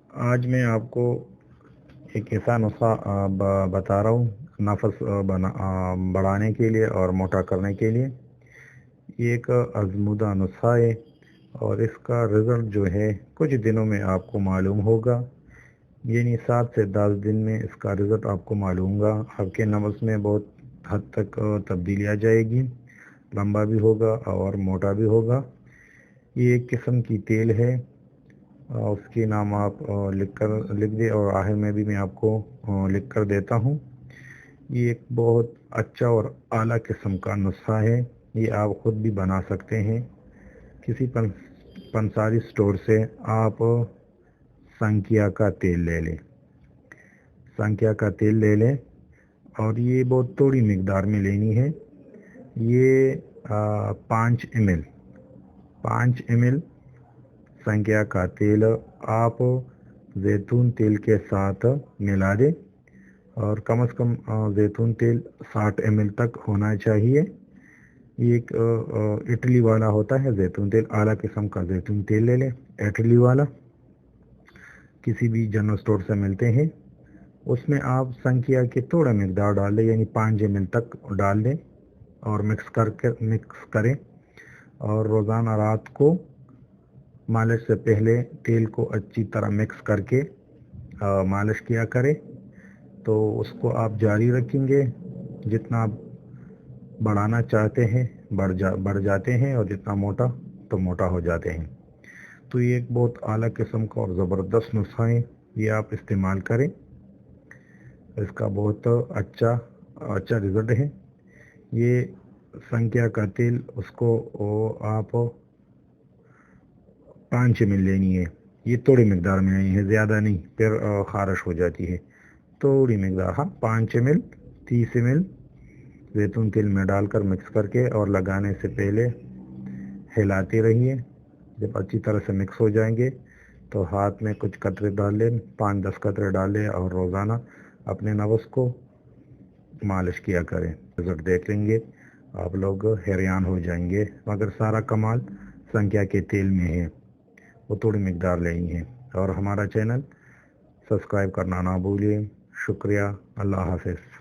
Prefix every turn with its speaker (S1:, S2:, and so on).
S1: आज मैं आपको एक ऐसा नुस्खा बता रहा हूँ नफ़स बढ़ाने के लिए और मोटा करने के लिए। ये एक आज़मूदा नुस्खा है और इसका रिज़ल्ट जो है कुछ दिनों में आपको मालूम होगा, यानी 7 से 10 दिन में इसका रिज़ल्ट आपको मालूम होगा। आपके नफ़स में बहुत हद तक तब्दीली आ जाएगी, लंबा भी होगा और मोटा भी होगा। ये एक किस्म की तेल है, उसकी नाम आप लिख दे और आखिर में भी मैं आपको लिख कर देता हूँ। ये एक बहुत अच्छा और आला किस्म का नुस्खा है। ये आप ख़ुद भी बना सकते हैं। किसी पंसारी स्टोर से आप संकिया का तेल ले लें, संकिया का तेल ले लें और ये बहुत थोड़ी मिकदार में लेनी है। ये 5 ml संकिया का तेल आप जैतून तेल के साथ मिला दें और कम से कम जैतून तेल 60 ml तक होना चाहिए। ये एक इटली वाला होता है जैतून तेल, आला किस्म का जैतून तेल ले लें, इटली वाला किसी भी जनरल स्टोर से मिलते हैं। उसमें आप संकिया के थोड़ा मिकदार डाल दें, यानी 5 ml तक डाल दें और मिक्स करें और रोज़ाना रात को मालिश से पहले तेल को अच्छी तरह मिक्स करके मालिश किया करें। तो उसको आप जारी रखेंगे, जितना आप बढ़ाना चाहते हैं बढ़ जाते हैं और जितना मोटा तो मोटा हो जाते हैं। तो ये एक बहुत आला किस्म का और ज़बरदस्त नुस्खा है, ये आप इस्तेमाल करें, इसका बहुत अच्छा रिज़ल्ट है। ये संकिया का तेल उसको आप 5 ml लेनी है, ये थोड़ी मिकदार में लेनी है, ज़्यादा नहीं, फिर ख़ारिश हो जाती है। थोड़ी मिकदार, हाँ 5 ml 30 ml जैतून तेल में डालकर मिक्स करके और लगाने से पहले हिलाते रहिए। जब अच्छी तरह से मिक्स हो जाएंगे तो हाथ में कुछ कतरे डाल लें, 5-10 कतरे डालें और रोज़ाना अपने नफ़स को मालिश किया करें। रिजल्ट देख लेंगे, आप लोग हैरान हो जाएंगे। मगर सारा कमाल संकिया के तेल में है, वो थोड़ी मिकदार लेनी है। और हमारा चैनल सब्सक्राइब करना ना भूलिए। शुक्रिया, अल्लाह हाफ़िज़।